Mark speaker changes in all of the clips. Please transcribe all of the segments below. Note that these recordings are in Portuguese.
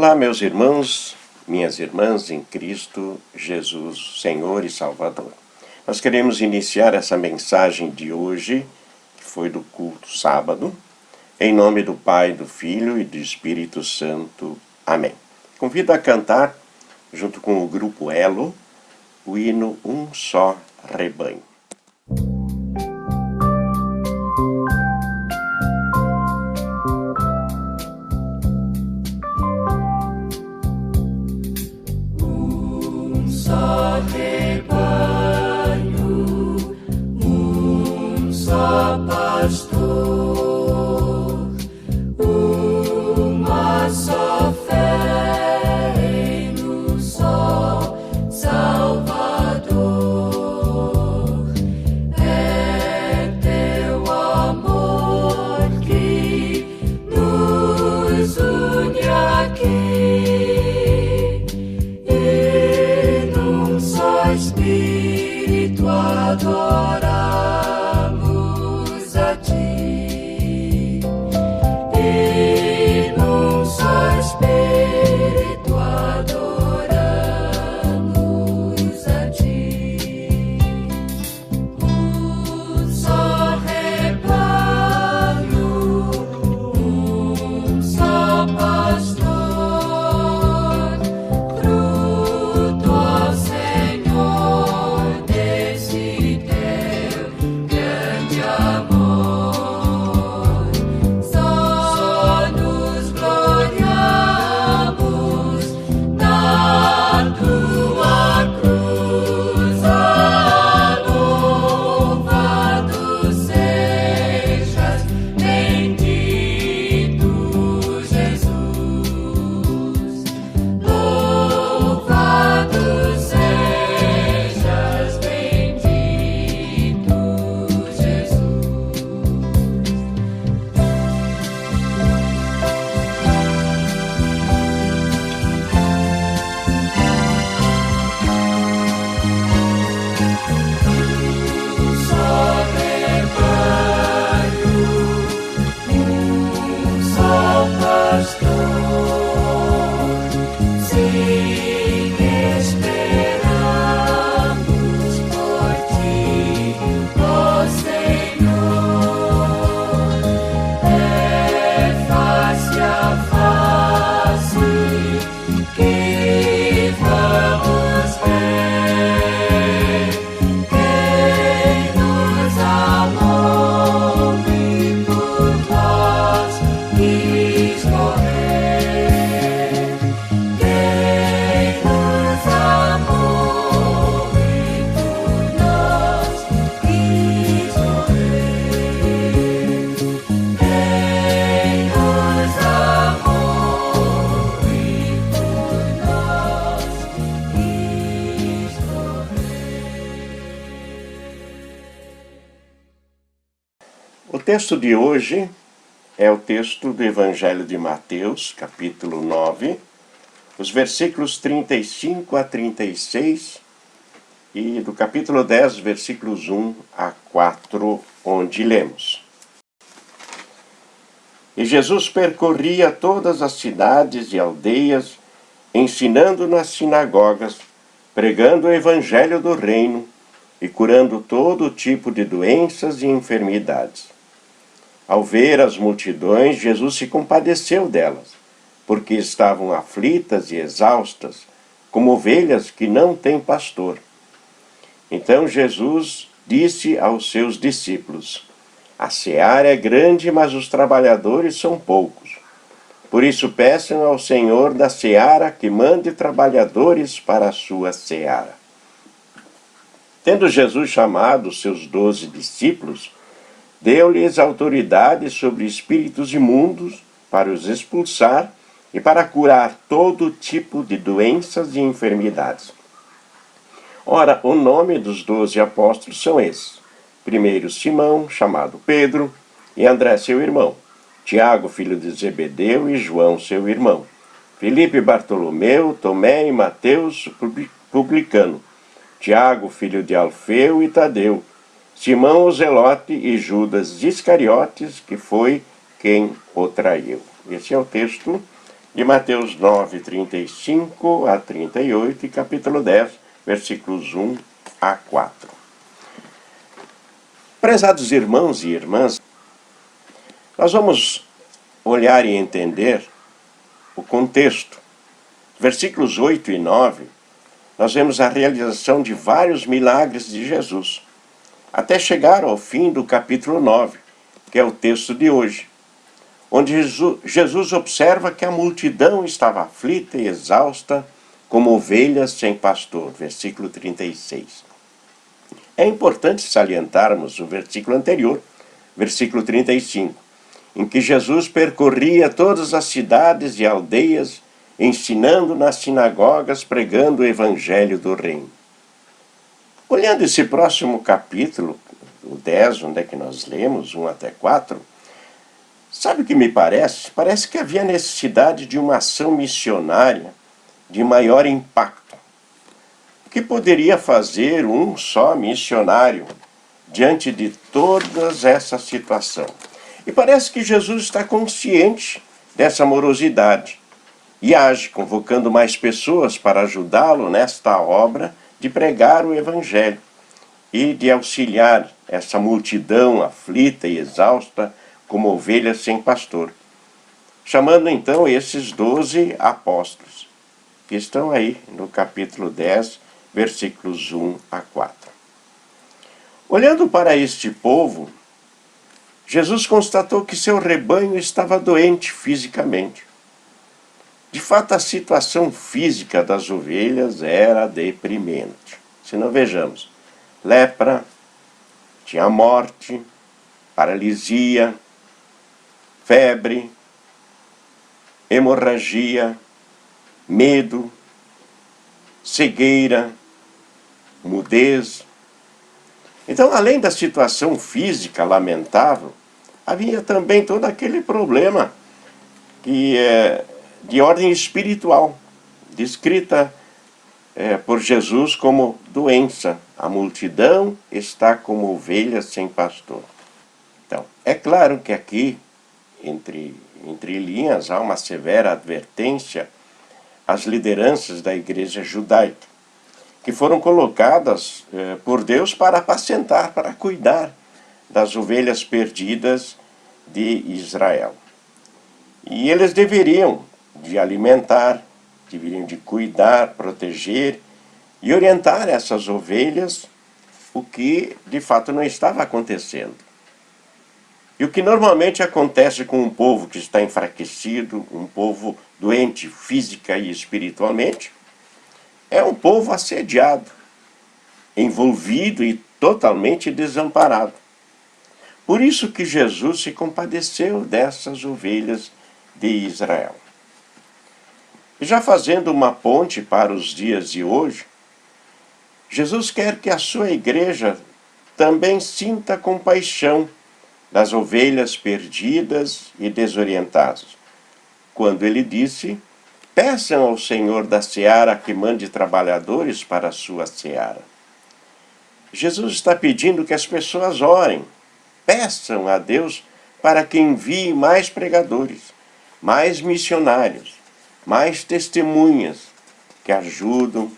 Speaker 1: Olá, meus irmãos, minhas irmãs em Cristo Jesus, Senhor e Salvador. Nós queremos iniciar essa mensagem de hoje, que foi do culto sábado, em nome do Pai, do Filho e do Espírito Santo. Amém. Convido a cantar, junto com o grupo Elo, o hino Um Só Rebanho.
Speaker 2: Pastor, uma só fé em um só Salvador. É teu amor que nos une aqui e num só Espírito adoramos a Ti. Espírito, adoramos a Ti. Um só rebanho, um só pastor, fruto, ó Senhor, desse Teu grande amor. Só nos gloriamos na Tua cruz. Louvado sejas, bendito Jesus. Louvado sejas, bendito Jesus. Um só rebanho, um só pastor. Sim, esperamos por Ti, ó Senhor. É face a face que vamos ver quem nos amou e por nós quis morrer. Quem nos amou e por nós quis morrer. Quem nos amou e por nós quis morrer.
Speaker 1: O texto de hoje é o texto do Evangelho de Mateus, capítulo 9, os versículos 35 a 36 e do capítulo 10, versículos 1 a 4, onde lemos. E Jesus percorria todas as cidades e aldeias, ensinando nas sinagogas, pregando o Evangelho do Reino e curando todo tipo de doenças e enfermidades. Ao ver as multidões, Jesus se compadeceu delas, porque estavam aflitas e exaustas, como ovelhas que não têm pastor. Então Jesus disse aos seus discípulos: A seara é grande, mas os trabalhadores são poucos. Por isso peçam ao Senhor da seara que mande trabalhadores para a sua seara. Tendo Jesus chamado os seus 12 discípulos, deu-lhes autoridade sobre espíritos imundos para os expulsar e para curar todo tipo de doenças e enfermidades. Ora, o nome dos 12 apóstolos são esses: primeiro Simão, chamado Pedro, e André seu irmão, Tiago, filho de Zebedeu, e João seu irmão, Filipe e Bartolomeu, Tomé e Mateus, publicano, Tiago, filho de Alfeu, e Tadeu, Simão o Zelote e Judas Iscariotes, que foi quem o traiu. Esse é o texto de Mateus 9, 35 a 38 e capítulo 10, versículos 1 a 4. Prezados irmãos e irmãs, nós vamos olhar e entender o contexto. Versículos 8 e 9, nós vemos a realização de vários milagres de Jesus, até chegar ao fim do capítulo 9, que é o texto de hoje, onde Jesus observa que a multidão estava aflita e exausta, como ovelhas sem pastor, versículo 36. É importante salientarmos o versículo anterior, versículo 35, em que Jesus percorria todas as cidades e aldeias, ensinando nas sinagogas, pregando o evangelho do reino. Olhando esse próximo capítulo, o 10, onde é que nós lemos, 1 até 4, sabe o que me parece? Parece que havia necessidade de uma ação missionária de maior impacto. O que poderia fazer um só missionário diante de toda essa situação? E parece que Jesus está consciente dessa morosidade e age, convocando mais pessoas para ajudá-lo nesta obra de pregar o Evangelho e de auxiliar essa multidão aflita e exausta como ovelhas sem pastor. Chamando então esses 12 apóstolos, que estão aí no capítulo 10, versículos 1 a 4. Olhando para este povo, Jesus constatou que seu rebanho estava doente fisicamente. De fato, a situação física das ovelhas era deprimente. Se não vejamos, lepra, tinha morte, paralisia, febre, hemorragia, medo, cegueira, mudez. Então, além da situação física lamentável, havia também todo aquele problema que é de ordem espiritual, descrita por Jesus como doença. A multidão está como ovelhas sem pastor. Então, é claro que aqui, entre linhas, há uma severa advertência às lideranças da igreja judaica, que foram colocadas por Deus para apacentar, para cuidar das ovelhas perdidas de Israel. E eles deveriam de alimentar, deveriam de cuidar, proteger e orientar essas ovelhas, o que de fato não estava acontecendo. E o que normalmente acontece com um povo que está enfraquecido, um povo doente física e espiritualmente, é um povo assediado, envolvido e totalmente desamparado. Por isso que Jesus se compadeceu dessas ovelhas de Israel. E já fazendo uma ponte para os dias de hoje, Jesus quer que a sua igreja também sinta compaixão das ovelhas perdidas e desorientadas, quando ele disse: peçam ao Senhor da seara que mande trabalhadores para a sua seara. Jesus está pedindo que as pessoas orem, peçam a Deus para que envie mais pregadores, mais missionários, mais testemunhas que ajudam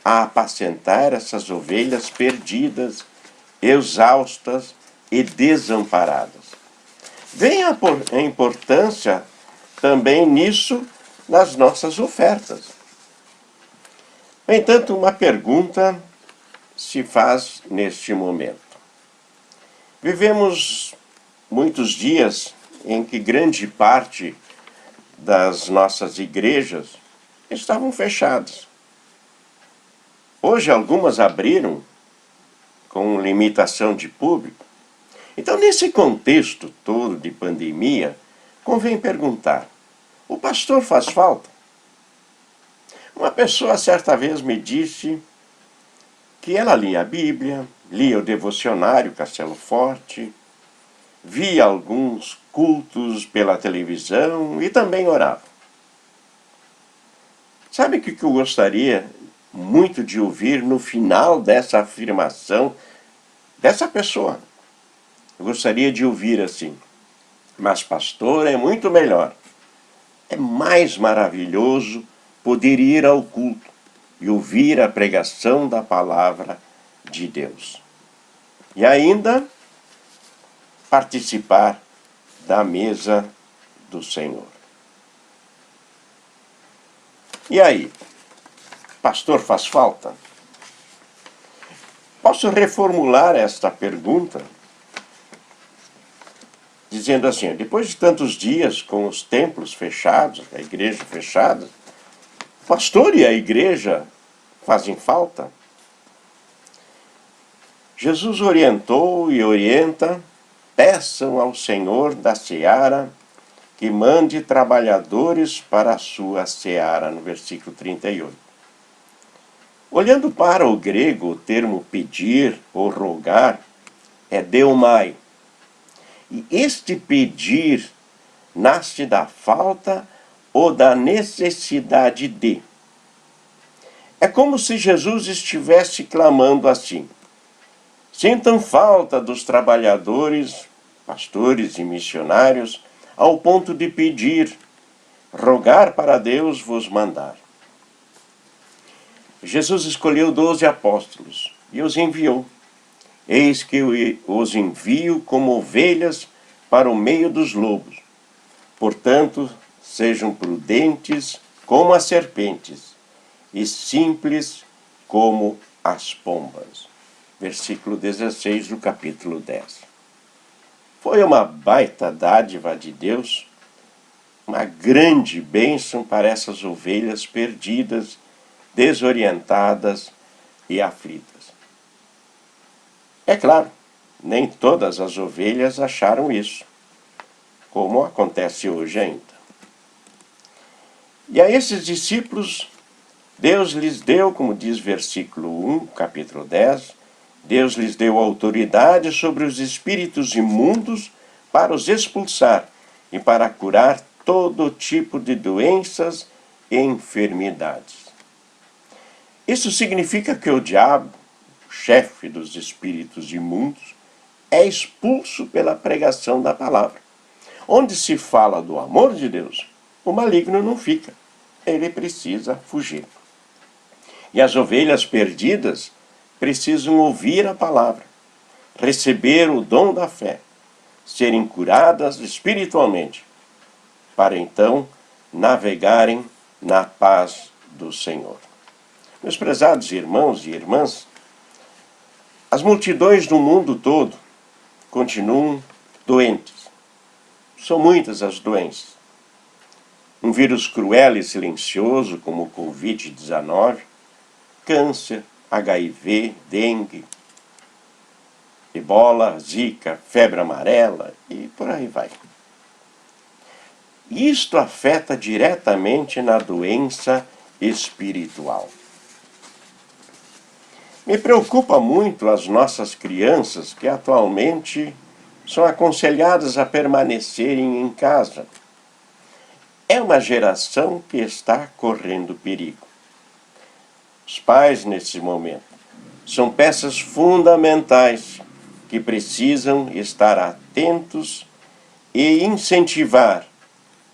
Speaker 1: a apacentar essas ovelhas perdidas, exaustas e desamparadas. Vem a importância também nisso nas nossas ofertas. No entanto, uma pergunta se faz neste momento. Vivemos muitos dias em que grande parte das nossas igrejas estavam fechadas. Hoje algumas abriram com limitação de público. Então, nesse contexto todo de pandemia, convém perguntar: o pastor faz falta? Uma pessoa certa vez me disse que ela lia a Bíblia, lia o devocionário Castelo Forte, via alguns cultos pela televisão e também orava. Sabe o que eu gostaria muito de ouvir no final dessa afirmação dessa pessoa? Eu gostaria de ouvir assim: mas pastor, é muito melhor É mais maravilhoso poder ir ao culto e ouvir a pregação da palavra de Deus. E ainda participar da mesa do Senhor. E aí, pastor faz falta? Posso reformular esta pergunta dizendo assim: depois de tantos dias com os templos fechados, a igreja fechada, o pastor e a igreja fazem falta? Jesus orientou e orienta: peçam ao Senhor da seara que mande trabalhadores para a sua seara, no versículo 38. Olhando para o grego, o termo pedir ou rogar é deumai. E este pedir nasce da falta ou da necessidade de. É como se Jesus estivesse clamando assim: sintam falta dos trabalhadores, pastores e missionários, ao ponto de pedir, rogar para Deus vos mandar. Jesus escolheu 12 apóstolos e os enviou. Eis que os envio como ovelhas para o meio dos lobos. Portanto, sejam prudentes como as serpentes e simples como as pombas. Versículo 16 do capítulo 10. Foi uma baita dádiva de Deus, uma grande bênção para essas ovelhas perdidas, desorientadas e aflitas. É claro, nem todas as ovelhas acharam isso, como acontece hoje ainda. E a esses discípulos, Deus lhes deu, como diz versículo 1, capítulo 10, Deus lhes deu autoridade sobre os espíritos imundos para os expulsar e para curar todo tipo de doenças e enfermidades. Isso significa que o diabo, chefe dos espíritos imundos, é expulso pela pregação da palavra. Onde se fala do amor de Deus, o maligno não fica. Ele precisa fugir. E as ovelhas perdidas precisam ouvir a palavra, receber o dom da fé, serem curadas espiritualmente, para então navegarem na paz do Senhor. Meus prezados irmãos e irmãs, as multidões do mundo todo continuam doentes. São muitas as doenças. Um vírus cruel e silencioso como o Covid-19, câncer, HIV, dengue, ebola, zika, febre amarela e por aí vai. Isto afeta diretamente na doença espiritual. Me preocupa muito as nossas crianças que atualmente são aconselhadas a permanecerem em casa. É uma geração que está correndo perigo. Os pais, nesse momento, são peças fundamentais que precisam estar atentos e incentivar,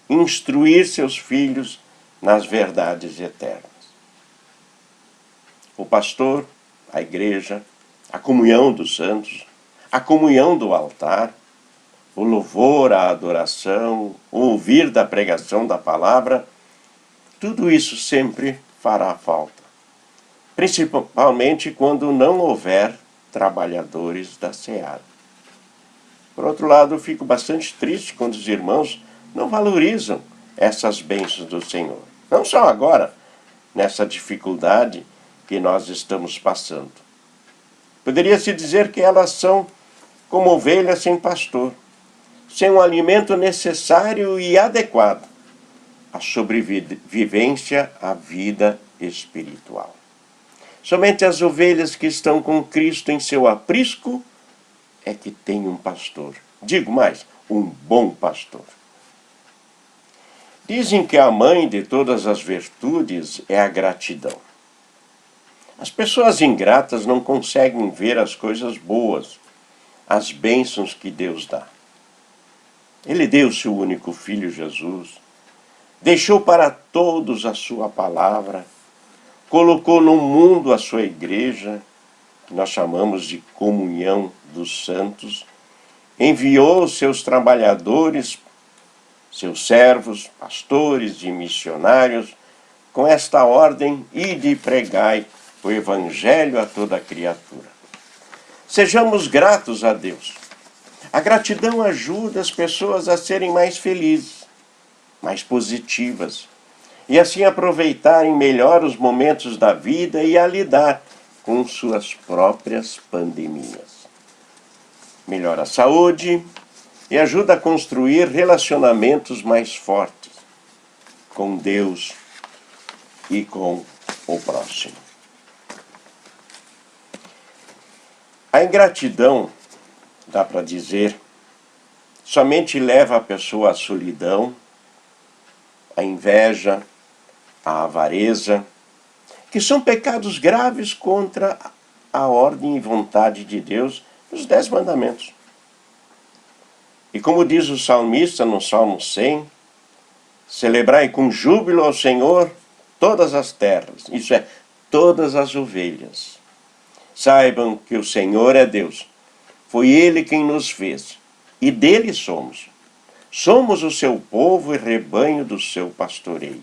Speaker 1: instruir seus filhos nas verdades eternas. O pastor, a igreja, a comunhão dos santos, a comunhão do altar, o louvor, a adoração, o ouvir da pregação da palavra, tudo isso sempre fará falta. Principalmente quando não houver trabalhadores da seara. Por outro lado, eu fico bastante triste quando os irmãos não valorizam essas bênçãos do Senhor. Não só agora, nessa dificuldade que nós estamos passando. Poderia-se dizer que elas são como ovelhas sem pastor, sem um alimento necessário e adequado à sobrevivência à vida espiritual. Somente as ovelhas que estão com Cristo em seu aprisco é que têm um pastor. Digo mais, um bom pastor. Dizem que a mãe de todas as virtudes é a gratidão. As pessoas ingratas não conseguem ver as coisas boas, as bênçãos que Deus dá. Ele deu o seu único filho, Jesus, deixou para todos a sua palavra, colocou no mundo a sua igreja, que nós chamamos de comunhão dos santos, enviou seus trabalhadores, seus servos, pastores e missionários, com esta ordem: ide e pregai o evangelho a toda criatura. Sejamos gratos a Deus. A gratidão ajuda as pessoas a serem mais felizes, mais positivas, e assim aproveitarem melhor os momentos da vida e a lidar com suas próprias pandemias. Melhora a saúde e ajuda a construir relacionamentos mais fortes com Deus e com o próximo. A ingratidão, dá para dizer, somente leva a pessoa à solidão, à inveja, à avareza, que são pecados graves contra a ordem e vontade de Deus nos 10 mandamentos. E como diz o salmista no Salmo 100, celebrai com júbilo ao Senhor todas as terras, isso é, todas as ovelhas. Saibam que o Senhor é Deus, foi Ele quem nos fez, e dele somos. Somos o seu povo e rebanho do seu pastoreio.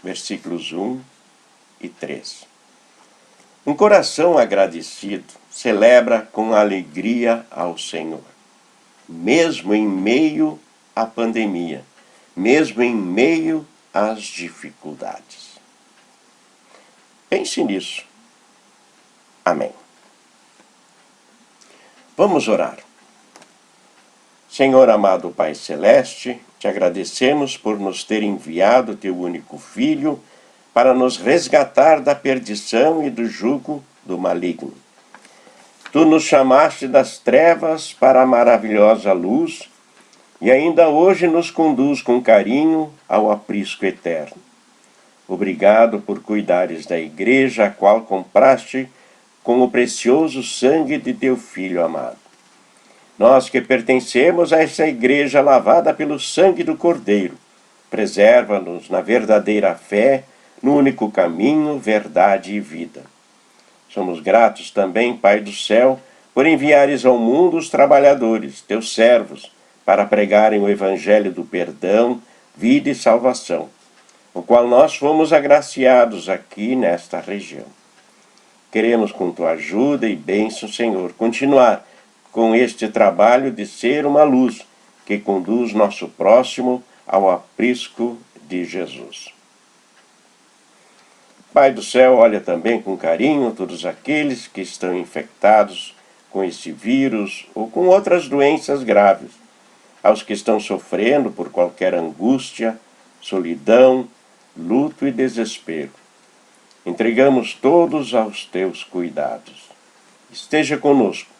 Speaker 1: Versículos 1 e 3. Um coração agradecido celebra com alegria ao Senhor, mesmo em meio à pandemia, mesmo em meio às dificuldades. Pense nisso. Amém. Vamos orar. Senhor amado Pai Celeste, te agradecemos por nos ter enviado teu único Filho para nos resgatar da perdição e do jugo do maligno. Tu nos chamaste das trevas para a maravilhosa luz e ainda hoje nos conduz com carinho ao aprisco eterno. Obrigado por cuidares da igreja, a qual compraste com o precioso sangue de teu Filho amado. Nós que pertencemos a essa igreja lavada pelo sangue do Cordeiro, preserva-nos na verdadeira fé, no único caminho, verdade e vida. Somos gratos também, Pai do céu, por enviares ao mundo os trabalhadores, teus servos, para pregarem o evangelho do perdão, vida e salvação, o qual nós fomos agraciados aqui nesta região. Queremos, com tua ajuda e bênção, Senhor, continuar com este trabalho de ser uma luz que conduz nosso próximo ao aprisco de Jesus. Pai do céu, olha também com carinho todos aqueles que estão infectados com esse vírus ou com outras doenças graves, aos que estão sofrendo por qualquer angústia, solidão, luto e desespero. Entregamos todos aos teus cuidados. Esteja conosco.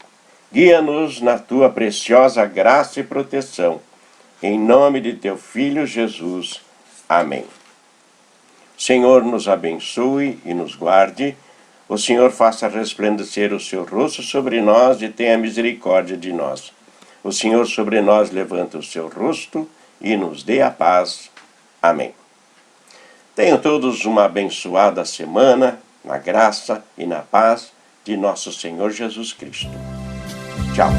Speaker 1: Guia-nos na tua preciosa graça e proteção. Em nome de teu Filho Jesus. Amém. O Senhor nos abençoe e nos guarde. O Senhor faça resplandecer o seu rosto sobre nós e tenha misericórdia de nós. O Senhor sobre nós levanta o seu rosto e nos dê a paz. Amém. Tenham todos uma abençoada semana, na graça e na paz de nosso Senhor Jesus Cristo. Tchau.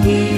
Speaker 2: He